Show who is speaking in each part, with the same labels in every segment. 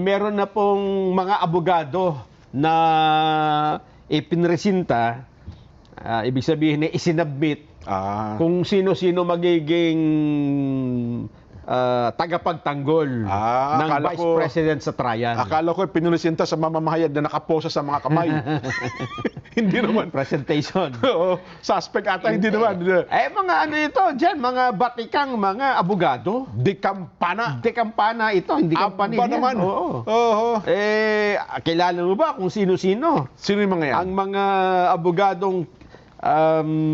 Speaker 1: Meron na pong mga abogado na ipinresinta, ibig sabihin na isinabmit kung sino-sino magiging tagapagtanggol ng Vice President sa trial.
Speaker 2: Akala ko pinulisinta sa mamamahayag na nakaposa sa mga kamay. Hindi naman.
Speaker 1: Presentation.
Speaker 2: Oo. Suspect ata, hindi naman.
Speaker 1: Mga ano ito dyan, mga batikang mga abogado.
Speaker 2: Dikampana.
Speaker 1: Dikampana ito, hindi kampana yan.
Speaker 2: naman.
Speaker 1: Oo. Kilala mo ba kung sino-sino?
Speaker 2: Sino yung mga yan?
Speaker 1: Ang mga abogadong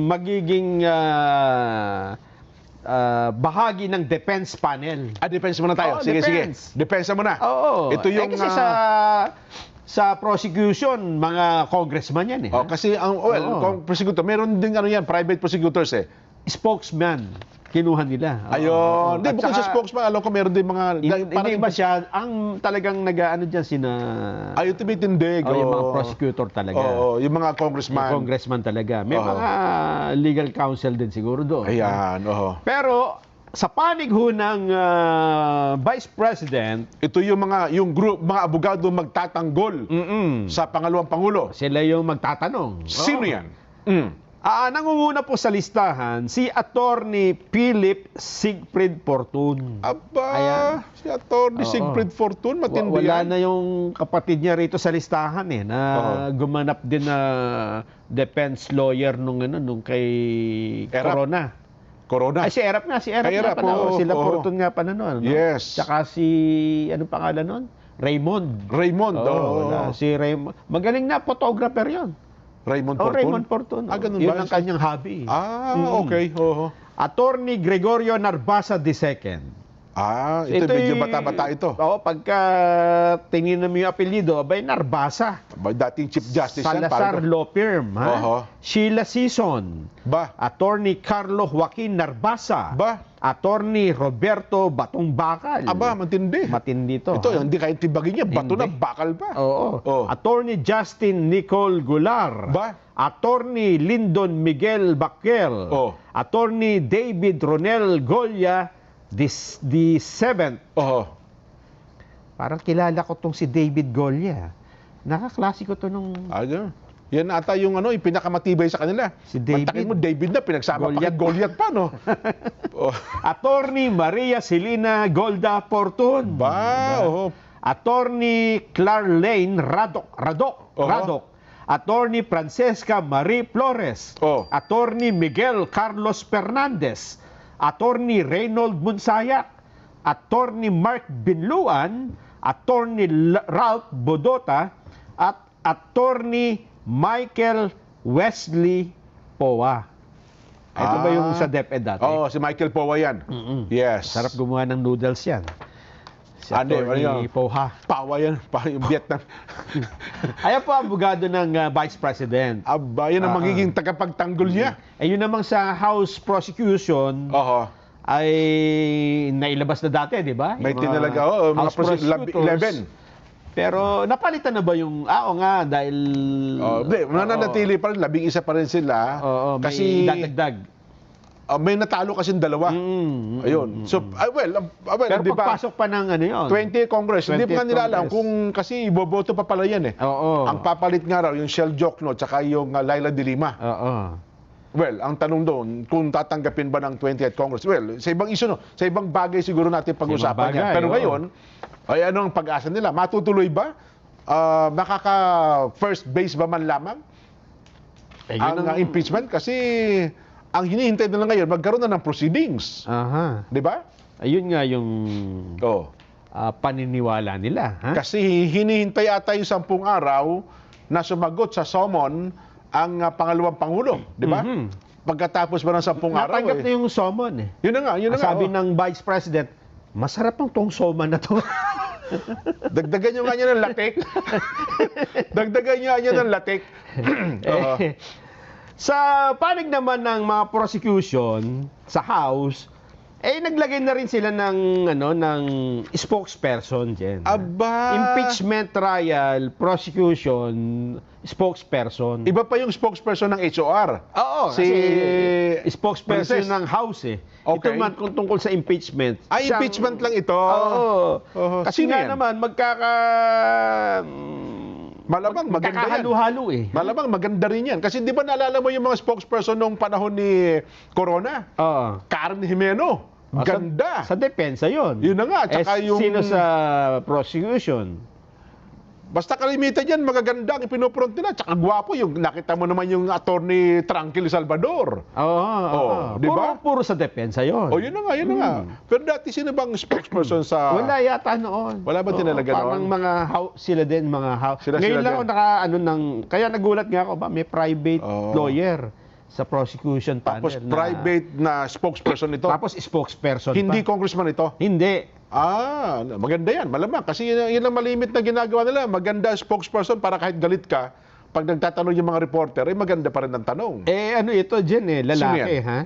Speaker 1: magiging bahagi ng defense panel.
Speaker 2: Defense muna tayo. Sige,
Speaker 1: defense.
Speaker 2: sige. Defense muna.
Speaker 1: Oo.
Speaker 2: Ito yung...
Speaker 1: kasi sa prosecution, mga congressman yan eh.
Speaker 2: Kasi ang prosecutor, meron din ano yan, private prosecutors eh.
Speaker 1: Spokesman, kinuha nila.
Speaker 2: Ayun. Hindi, bukod sa spokesman, alam ko meron din mga...
Speaker 1: Hindi ba siya, ang talagang nag-ano dyan sina...
Speaker 2: Ayun, tumitindig.
Speaker 1: yung mga prosecutor talaga.
Speaker 2: Oo, yung mga congressman.
Speaker 1: Yung congressman talaga. May mga legal counsel din siguro doon.
Speaker 2: Ayan,
Speaker 1: Pero sa panig ho ng Vice President,
Speaker 2: ito yung group, mga abogado magtatanggol sa pangalawang pangulo.
Speaker 1: Sila yung magtatanong.
Speaker 2: Sino yan?
Speaker 1: Nangunguna po sa listahan si Attorney Philip Siegfried Fortun.
Speaker 2: Si Attorney Siegfried Fortun, matindi
Speaker 1: Wala
Speaker 2: yan.
Speaker 1: na yung kapatid niya rito sa listahan na gumanap din na defense lawyer nung kay
Speaker 2: Corona.
Speaker 1: Si Erap nga, nga pala. Sila Fortun nga pala noon.
Speaker 2: Yes.
Speaker 1: Tsaka si, anong pangalan noon? Raymond. Si Raymond. Magaling na photographer yon.
Speaker 2: Raymond Fortun?
Speaker 1: Raymond Fortun.
Speaker 2: Ganun
Speaker 1: Yun
Speaker 2: ba?
Speaker 1: ang kanyang hobby.
Speaker 2: Okay.
Speaker 1: Attorney Gregorio Narbasa II.
Speaker 2: Ito medyo bata-bata ito.
Speaker 1: Pagka tingin mo yung apelyido, Narbasa.
Speaker 2: Dating Chief Justice
Speaker 1: Salazar Law Firm. Sheila Sison. Attorney Carlo Joaquin Narbasa. Attorney Roberto Batong Bakal.
Speaker 2: Matindi.
Speaker 1: Matindi to.
Speaker 2: Ito, hindi kahit tibagin niya, bato na bakal pa.
Speaker 1: Attorney Justin Nicole Gular. Attorney Lyndon Miguel Baquel. Attorney David Ronel Goya the seventh. Parang kilala ko tong si David Goya. Nakaklase ko to nung...
Speaker 2: Yan ata yung yung pinakamatibay sa kanila.
Speaker 1: Si David.
Speaker 2: Pagtakin mo, David na, pinagsama pa kay Goliath pa, no?
Speaker 1: Attorney Maria Celina Golda Fortun. Attorney Clarlane Radok. Attorney Francesca Marie Flores. Attorney Miguel Carlos Fernandez. Attorney Reynold Munsayak, Attorney Mark Binluan, Attorney Ralph Bodota, at Attorney Michael Wesley Powa. Ito ba yung sa DepEd dati?
Speaker 2: Si Michael Powa yan. Yes.
Speaker 1: Sarap gumawa ng noodles yan. Si Attorney Poha.
Speaker 2: Pawa yan. Yung Vietnam.
Speaker 1: Ayan po ang abogado ng Vice President.
Speaker 2: Yan ang magiging tagapagtanggol niya.
Speaker 1: Yun namang sa House Prosecution, ay nailabas na dati, di ba?
Speaker 2: May tinalaga, mga prosecutors. 11.
Speaker 1: Pero napalitan na ba yung, dahil...
Speaker 2: Nananatili pa rin, 11 pa rin sila.
Speaker 1: Kasi dadagdag.
Speaker 2: May natalo kasi dalawa. Ayun. So,
Speaker 1: pero pagpasok pa ng
Speaker 2: 20 Congress, hindi pa nga nila alam kung kasi iboboto pa pala yan eh. Ang papalit nga raw, yung Shell Jokno, tsaka yung Laila de Lima. Well, ang tanong doon, kung tatanggapin ba ng 20th Congress? Well, sa ibang issue, sa ibang bagay siguro natin pag-usapan yan. Pero ngayon, ano ang pag-asa nila? Matutuloy ba? Makaka-first base ba man lamang? Ang impeachment? Kasi ang hinihintay nila ngayon, magkaroon na ng proceedings. Di ba?
Speaker 1: Ayun nga yung paniniwala nila.
Speaker 2: Kasi hinihintay ata yung 10 araw na sumagot sa summon ang pangalawang pangulo. Di ba? Pagkatapos ba ng 10 araw?
Speaker 1: Natanggap na yung summon eh.
Speaker 2: Yun na nga.
Speaker 1: Sabi ng Vice President, masarap ang tong summon na to.
Speaker 2: Dagdagan nyo nga niya ng latik. Dagdagan nyo nga niya ng latik.
Speaker 1: Sa panig naman ng mga prosecution sa House, Naglagay na rin sila ng spokesperson diyan.
Speaker 2: Aba!
Speaker 1: Impeachment trial, prosecution, spokesperson.
Speaker 2: Iba pa yung spokesperson ng HOR.
Speaker 1: Oo,
Speaker 2: si
Speaker 1: spokesperson
Speaker 2: Princess.
Speaker 1: ng House eh.
Speaker 2: Okay.
Speaker 1: Ito man kung tungkol sa impeachment.
Speaker 2: Impeachment lang ito.
Speaker 1: Oo. Kasi
Speaker 2: Sino
Speaker 1: nga
Speaker 2: yan?
Speaker 1: naman
Speaker 2: Malamang maganda yan.
Speaker 1: magkakahalo-halo eh.
Speaker 2: Malamang maganda rin yan. Kasi di ba naalala mo yung mga spokesperson nung panahon ni Corona?
Speaker 1: Oo.
Speaker 2: Karen Jimeno. Ganda.
Speaker 1: Sa depensa yon.
Speaker 2: Yun na nga. Tsaka yung...
Speaker 1: Sino sa prosecution?
Speaker 2: Basta kalimitan yan, magaganda ang ipinupront nila. Tsaka gwapo yung nakita mo naman yung attorney Tranquil Salvador.
Speaker 1: Oo.
Speaker 2: Di ba?
Speaker 1: Puro sa depensa yon.
Speaker 2: Yun na nga. Pero dati sino bang spokesperson sa...
Speaker 1: Wala yata noon.
Speaker 2: Wala ba tinalaga
Speaker 1: parang
Speaker 2: noon?
Speaker 1: mga sila din, mga house.
Speaker 2: Sila
Speaker 1: Ngayon lang
Speaker 2: din.
Speaker 1: ako kaya nagulat nga ako ba, may private lawyer sa prosecution panel.
Speaker 2: Tapos private na spokesperson ito.
Speaker 1: Tapos spokesperson
Speaker 2: Hindi
Speaker 1: pa.
Speaker 2: congressman ito.
Speaker 1: Hindi.
Speaker 2: Maganda yan. Malamang. Kasi yun ang malimit na ginagawa nila. Maganda spokesperson para kahit galit ka, pag nagtatanong yung mga reporter, maganda pa rin ang tanong.
Speaker 1: Ito dyan lalaki,
Speaker 2: Sino
Speaker 1: ha?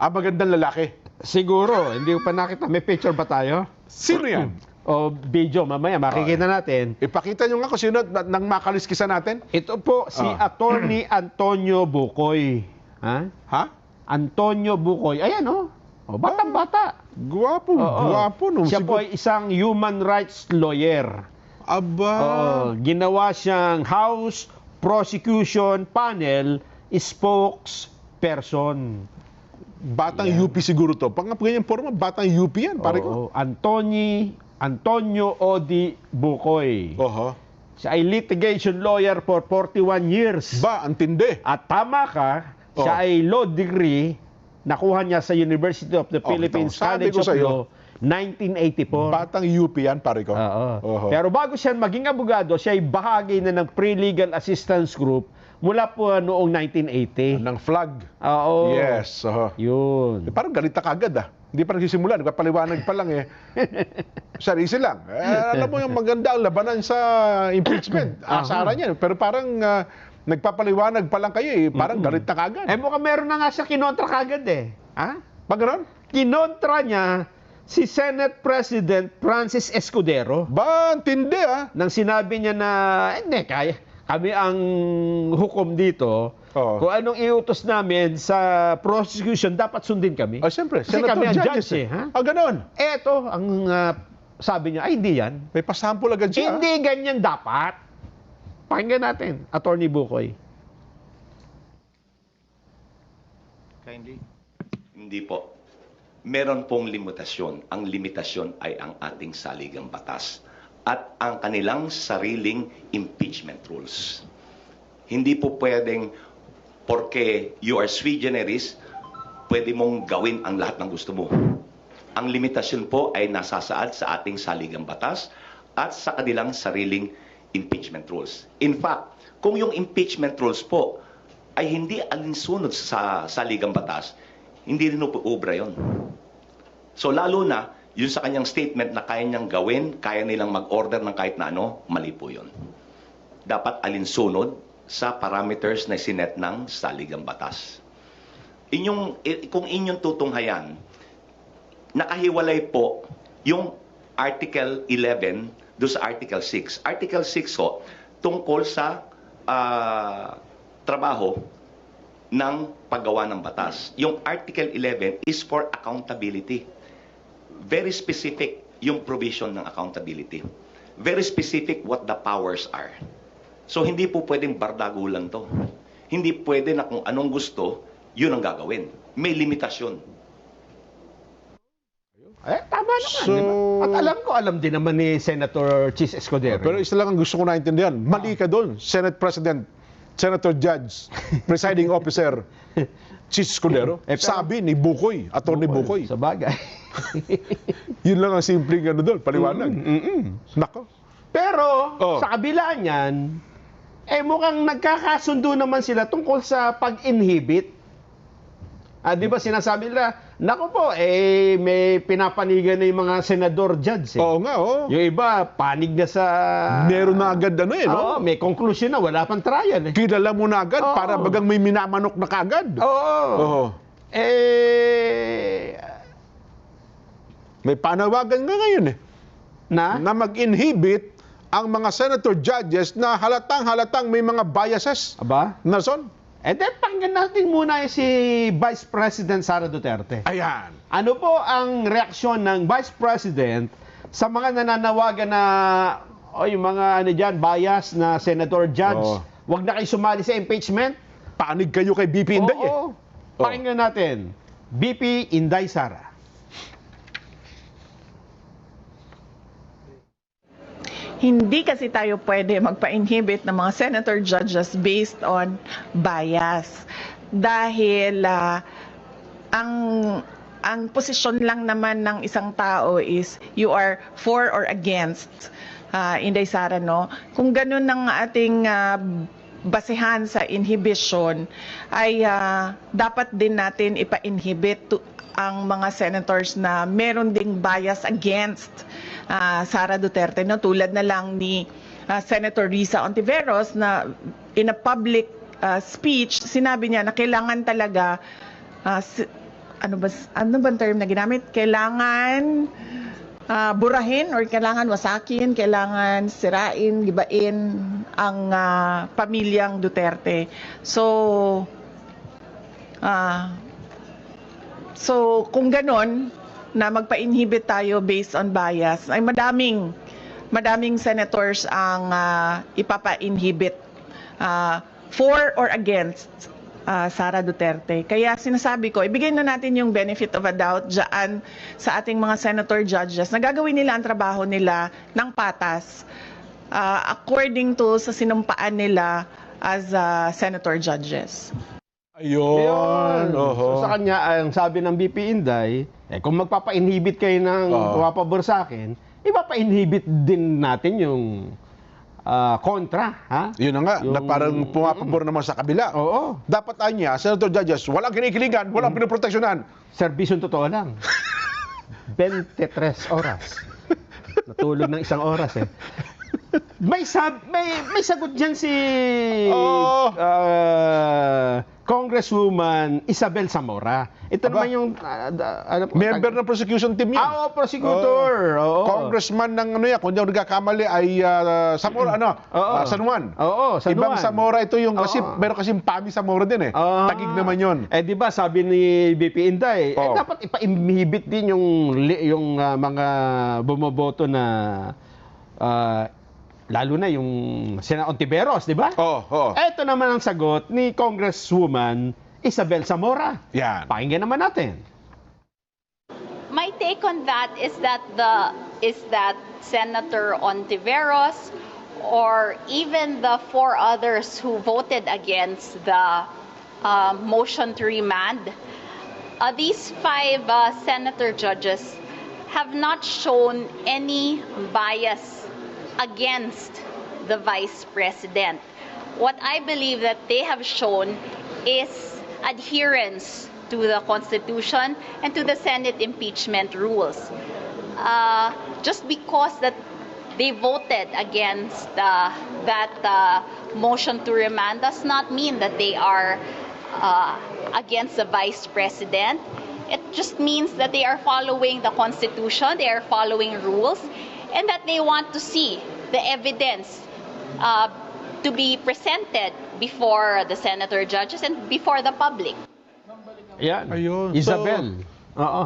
Speaker 2: Magandang lalaki.
Speaker 1: Siguro, hindi ko pa nakita. May picture ba tayo?
Speaker 2: Sino yan?
Speaker 1: O video, mamaya makikita natin.
Speaker 2: Ipakita nyo nga kung sino nang makaliskisa natin.
Speaker 1: Ito po si Attorney Antonio Bukoy.
Speaker 2: Ha?
Speaker 1: Antonio Bukoy. Ayan batang-bata.
Speaker 2: Gwapo no.
Speaker 1: Siya po ay isang human rights lawyer.
Speaker 2: Aba.
Speaker 1: Ginawa siyang House Prosecution Panel spokesperson.
Speaker 2: Batang UP siguro to. Pag ganyan forma, batang UP yan, pare ko.
Speaker 1: Antonio Odi Bukoy. Siya ay litigation lawyer for 41 years.
Speaker 2: Ang tindi.
Speaker 1: At tama ka, siya ay law degree, nakuha niya sa University of the Philippines
Speaker 2: sabi
Speaker 1: College
Speaker 2: ko
Speaker 1: of
Speaker 2: sa'yo,
Speaker 1: Law, 1984.
Speaker 2: Batang UP yan, pare ko.
Speaker 1: Pero bago siya maging abogado, siya ay bahagi na ng Pre-Legal Assistance Group mula po noong 1980.
Speaker 2: Ng flag. Yes.
Speaker 1: Yun.
Speaker 2: Parang galit na kagad Hindi pa nagsisimula, nagpapaliwanag pa lang Sarisi lang. Alam mo yung maganda ang labanan sa impeachment. Asaran yan. Pero parang nagpapaliwanag pa lang kayo Parang galit na kagad.
Speaker 1: Mukhang meron na nga siya kinontra kagad
Speaker 2: Pag gano'n?
Speaker 1: Kinontra niya si Senate President Francis Escudero.
Speaker 2: Ang tindi
Speaker 1: Nang sinabi niya na, hindi, kami ang hukom dito. Kung anong iutos namin sa prosecution, dapat sundin kami.
Speaker 2: Siyempre.
Speaker 1: Kasi kami ang judge
Speaker 2: Gano'n.
Speaker 1: Eto, ang sabi niya, hindi yan.
Speaker 2: May pasample agad siya.
Speaker 1: Hindi ganyan dapat. Pakinggan natin, Attorney Bukoy.
Speaker 3: Hindi po. Meron pong limitasyon. Ang limitasyon ay ang ating saligang batas at ang kanilang sariling impeachment rules. Hindi po pwedeng porque you are sui generis, pwede mong gawin ang lahat ng gusto mo. Ang limitasyon po ay nasasaad sa ating saligang batas at sa kanilang sariling impeachment rules. In fact, kung yung impeachment rules po ay hindi alinsunod sa saligang batas, hindi rin po obra yun. So lalo na, yun sa kanyang statement na kaya niyang gawin, kaya nilang mag-order ng kahit na ano, mali po yun. Dapat alinsunod sa parameters na sinet ng saligang batas. Kung inyong tutunghayan, nakahiwalay po yung Article 11 doon sa Article 6. Article 6 ho, tungkol sa trabaho ng paggawa ng batas. Yung Article 11 is for accountability. Very specific yung provision ng accountability. Very specific what the powers are. So hindi po pwedeng bardago lang to. Hindi pwede na kung anong gusto, yun ang gagawin. May limitasyon.
Speaker 1: Tama naman. At alam din naman ni Senator Chis Escudero.
Speaker 2: Pero isa lang ang gusto ko naintindihan. Mali ka doon, Senate President, Senator Judge, Presiding Officer, Chis Escudero. Sabi ni Bukoy, Attorney Bukoy.
Speaker 1: Sa bagay.
Speaker 2: Yun lang ang simpleng doon, paliwanag. Nako.
Speaker 1: Pero, sa kabila niyan, mukhang nagkakasundo naman sila tungkol sa pag-inhibit. Di ba sinasabi nila, naku po, may pinapanigan na yung mga senador judge.
Speaker 2: Oo nga,
Speaker 1: Yung iba, panig na sa...
Speaker 2: Meron na agad no?
Speaker 1: Oo, may conclusion na, wala pang trial.
Speaker 2: Kilala mo na agad, para bagang may minamanok na kaagad.
Speaker 1: Oo.
Speaker 2: May panawagan nga ngayon
Speaker 1: Na?
Speaker 2: na mag-inhibit ang mga senator judges na halatang may mga biases.
Speaker 1: Aba?
Speaker 2: Nelson?
Speaker 1: Pakinggan natin muna si Vice President Sara Duterte.
Speaker 2: Ayan.
Speaker 1: Ano po ang reaksyon ng Vice President sa mga nananawagan na yung mga bias na senator judge, wag na kayo sumali sa impeachment?
Speaker 2: Panig kayo kay BP Inday
Speaker 1: Pakinggan natin. BP Inday Sara.
Speaker 4: Hindi kasi tayo pwede magpa-inhibit ng mga senator judges based on bias. Dahil ang posisyon lang naman ng isang tao is you are for or against. Inday Sara, no? Kung ganun ang ating basehan sa inhibition, ay dapat din natin ipa-inhibit ang mga senators na meron ding bias against Sara Duterte, no? Tulad na lang ni Senator Risa Ontiveros na in a public speech, sinabi niya na kailangan talaga, ano ba term na ginamit? Kailangan burahin or kailangan wasakin, kailangan sirain, gibain ang pamilyang Duterte. So kung ganon, na magpa-inhibit tayo based on bias, ay madaming senators ang ipapa-inhibit for or against Sara Duterte. Kaya sinasabi ko, ibigay na natin yung benefit of a doubt dyan sa ating mga senator judges na gagawin nila ang trabaho nila ng patas according to sa sinumpaan nila as senator judges.
Speaker 2: Ayun.
Speaker 1: So, sa kanya, ang sabi ng BP Inday, kung magpapa-inhibit kayo ng pumapabor sa akin, ipapa-inhibit din natin yung kontra. Ha?
Speaker 2: Yun na nga, na parang pumapabor naman sa kabila.
Speaker 1: Oo.
Speaker 2: Dapat anya, senator judges, walang kinikilingan, walang pinoproteksyonan.
Speaker 1: Serbisyong totoo lang. 23 oras. Natulog ng 1 oras May sagot dyan si Congresswoman Isabel Zamora. Ito naman yung
Speaker 2: member ng prosecution team yan.
Speaker 1: Prosecutor.
Speaker 2: Congressman ng kung hindi ako nagkakamali ay Zamora, San Juan.
Speaker 1: San
Speaker 2: Ibang
Speaker 1: Juan.
Speaker 2: Zamora ito yung kasi meron kasing Pami Zamora din Tagig naman yun.
Speaker 1: Di ba sabi ni BP Inday, dapat ipa-inhibit din yung mga bumoboto na lalo na yung Senator Ontiveros, di ba? Ito naman ang sagot ni Congresswoman Isabel Zamora.
Speaker 2: Yan.
Speaker 1: Pakinggan naman natin.
Speaker 5: My take on that is that Senator Ontiveros or even the 4 others who voted against the motion to remand, these 5 senator judges have not shown any bias against the Vice President. What I believe that they have shown is adherence to the Constitution and to the Senate impeachment rules. Just because that they voted against that motion to remand does not mean that they are against the Vice President. It just means that they are following the Constitution, they are following rules, and that they want to see the evidence to be presented before the senator judges and before the public.
Speaker 1: Yan.
Speaker 2: Ayun.
Speaker 1: Isabel.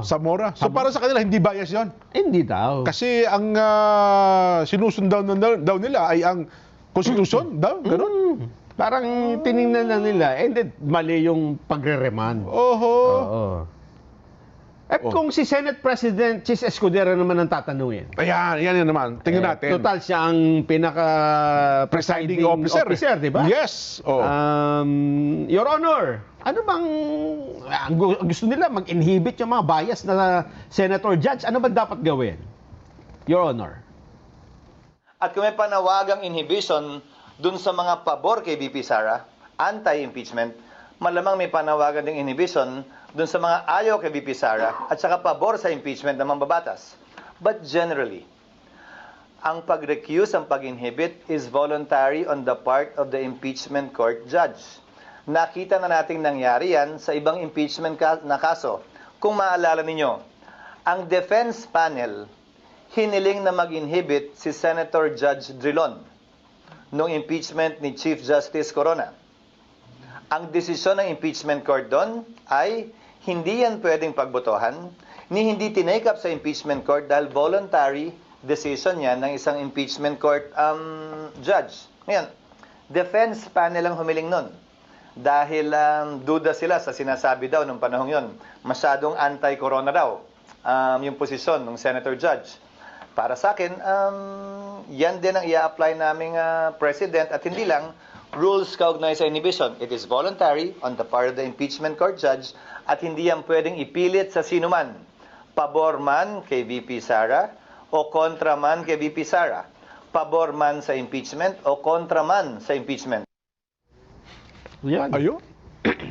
Speaker 2: Zamora. So para sa kanila, hindi bias yon?
Speaker 1: Hindi daw.
Speaker 2: Kasi ang sinusundan daw nila ay ang konstitusyon daw, gano'n?
Speaker 1: Parang tiningnan na nila, then mali yung pagre-remand. Oo. Kung si Senate President Chis Escudero naman ang tatanungin.
Speaker 2: Ayan, yan naman. Tingnan natin.
Speaker 1: Total siya ang pinaka-presiding officer, di ba?
Speaker 2: Yes.
Speaker 1: Your Honor, ano bang gusto nila mag-inhibit yung mga bias na senator judge? Ano ba dapat gawin? Your Honor.
Speaker 6: At kung may panawagang inhibition dun sa mga pabor kay VP Sara, anti-impeachment, malamang may panawagan ding inhibition dun sa mga ayaw kay VP Sara at saka pabor sa impeachment ng mambabatas. But generally, ang pag-recuse, ang pag-inhibit is voluntary on the part of the impeachment court judge. Nakita na nating nangyari yan sa ibang impeachment na kaso. Kung maalala ninyo, Ang defense panel hiniling na mag-inhibit si Senator Judge Drilon noong impeachment ni Chief Justice Corona. Ang desisyon ng impeachment court doon ay hindi yan pwedeng pagbotohan, ni hindi tinake up sa impeachment court dahil voluntary decision yan ng isang impeachment court judge. Ngayon, defense panel ang humiling nun. Dahil duda sila sa sinasabi daw nung panahon yon. Masyadong anti-corona daw yung posisyon ng Senator Judge. Para sa akin, yan din ang i-apply naming president at hindi lang rules kaugnay sa inhibition. It is voluntary on the part of the impeachment court judge at hindi yan pwedeng ipilit sa sino man. Pabor man kay VP Sara o kontra man kay VP Sara. Pabor man sa impeachment o kontra man sa impeachment.
Speaker 1: Yan.
Speaker 2: Ayun.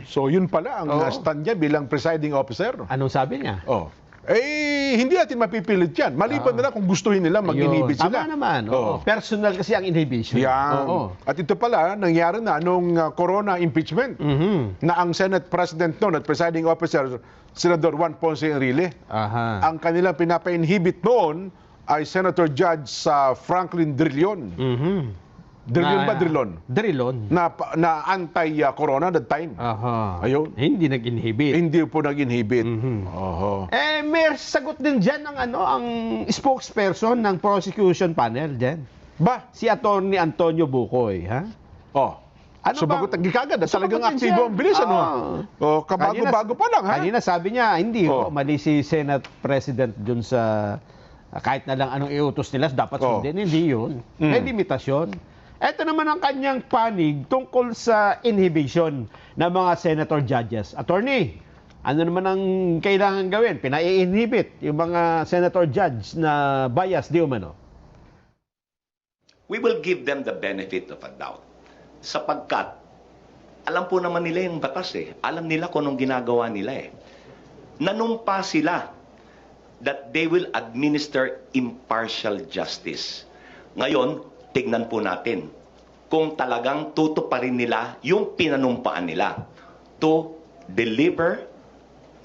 Speaker 2: So yun pala ang stand niya bilang presiding officer.
Speaker 1: Anong sabi niya?
Speaker 2: Hindi natin mapipilit yan. Maliban na kung gustuhin nila mag-inhibit sila.
Speaker 1: Tama naman. Personal kasi ang inhibition.
Speaker 2: Yan. At ito pala, nangyari na nung corona impeachment na ang Senate President noon at presiding officer, Senador Juan Ponce Enrile. Ang kanilang pinapa-inhibit noon ay Senator Judge Franklin Drilon. Drilon ba Drilon?
Speaker 1: Drilon.
Speaker 2: Na anti-corona that time. Ayun.
Speaker 1: Hindi nag-inhibit.
Speaker 2: Hindi po nag-inhibit.
Speaker 1: May sagot din dyan ang spokesperson ng prosecution panel dyan.
Speaker 2: Ba?
Speaker 1: Si Attorney Antonio Bucoy, ha?
Speaker 2: Sumagot ang gikagad. Talagang aktibo ang bilis, kabago-bago pa lang, ha?
Speaker 1: Kanina sabi niya, hindi mali si Senate President dun sa kahit na lang anong iutos nila, dapat sundin. Hindi yun. May limitasyon. Ito naman ang kanyang panig tungkol sa inhibition ng mga senator judges. Attorney, ano naman ang kailangan gawin? Pinai-inhibit yung mga senator judge na bias di umano.
Speaker 3: We will give them the benefit of a doubt. Sapagkat, alam po naman nila yung batas Alam nila kung anong ginagawa nila Nanumpa sila that they will administer impartial justice. Ngayon, tignan po natin kung talagang tutuparin nila yung pinanumpaan nila to deliver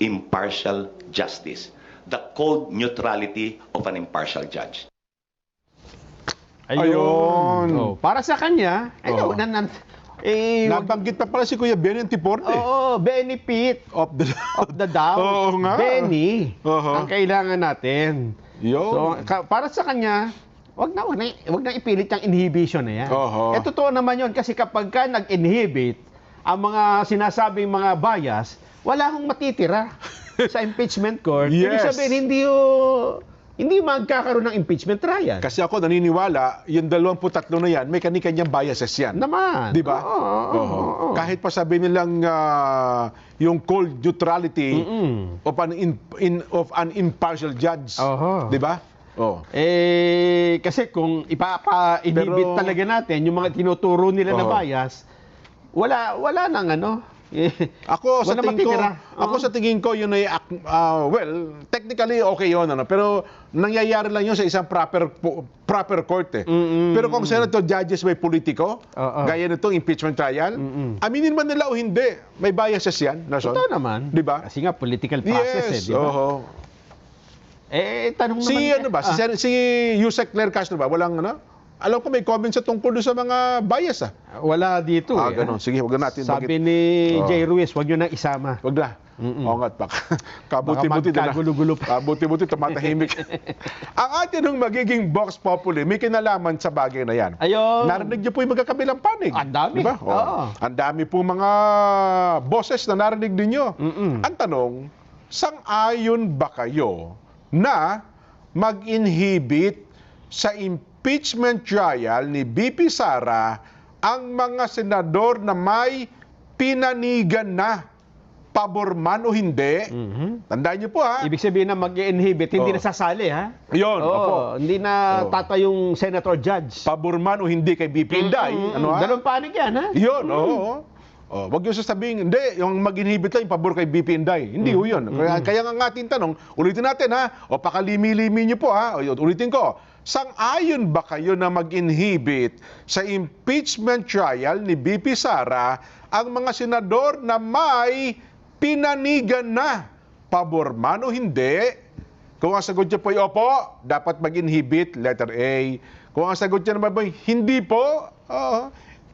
Speaker 3: impartial justice. The cold neutrality of an impartial judge.
Speaker 2: Ayun.
Speaker 1: Para sa kanya,
Speaker 2: nabanggit pa pala si Kuya Benny Antiporte.
Speaker 1: benefit of the doubt. Benny, ang kailangan natin. So, para sa kanya, wag na ipilit yung inhibition na yan. Totoo naman yun kasi kapag ka nag-inhibit ang mga sinasabing mga bias, wala akong matitira sa impeachment court. Ibig sabihin, hindi magkakaroon ng impeachment trial.
Speaker 2: Kasi ako naniniwala, yung 23 na yan, may kani-kanyang biases yan.
Speaker 1: Naman.
Speaker 2: Di ba? Kahit pa sabi nilang yung cold neutrality of an impartial judge. Di ba?
Speaker 1: Kasi kung ipapa-inhibit talaga natin yung mga tinuturo nila na bias, wala nang
Speaker 2: Ako sa tingin ko yun ay technically okay yun pero nangyayari lang yun sa isang proper court Pero kung senator judges may politiko, gaya nitong impeachment trial, aminin man nila o hindi, may biases yan.
Speaker 1: Totoo naman.
Speaker 2: Di ba?
Speaker 1: Kasi nga political process di ba? Tanong naman
Speaker 2: si Yusek Claire Castro ba? Walang alam ko may comments sa tungkol sa mga bias
Speaker 1: Wala dito
Speaker 2: ganun. Sige, wag natin.
Speaker 1: Sabi ni Jay Ruiz, wag nyo nang isama.
Speaker 2: Wag na. Kabuti-buti na.
Speaker 1: Kagulo-gulo pa.
Speaker 2: Kabuti-buti tumatahimik. Ang atin ng magiging Vox Populi, may kinalaman sa bagay na yan. Narinig niyo po yung magkakabilang panig.
Speaker 1: Ang dami.
Speaker 2: Diba? Ang dami po mga boses na narinig ninyo. Ang tanong, sang-ayon ba kayo na mag-inhibit sa impeachment trial ni BP Sara ang mga senador na may pinanigan na, pabor man o hindi? Tandaan niyo po
Speaker 1: Ibig sabihin na mag-inhibit, hindi na sasali
Speaker 2: Yun,
Speaker 1: hindi na tatayong senator judge.
Speaker 2: Pabor man o hindi kay BP Inday.
Speaker 1: Dalawang panig yan
Speaker 2: Yun, wag yung sasabihin, hindi, yung mag-inhibit lang yung pabor kay BP Inday. Hindi yun. Kaya nga ating tanong, ulitin natin pakalimi-limi niyo po ulitin ko. Sang-ayon ba kayo na mag-inhibit sa impeachment trial ni BP Sara ang mga senador na may pinanigan na, pabor man o hindi, Kung ang sagot niya po ay opo, dapat mag-inhibit, letter A. Kung ang sagot niya naman po ay hindi po,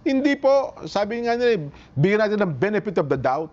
Speaker 2: hindi po. Sabi nga nila, bigyan natin ng benefit of the doubt.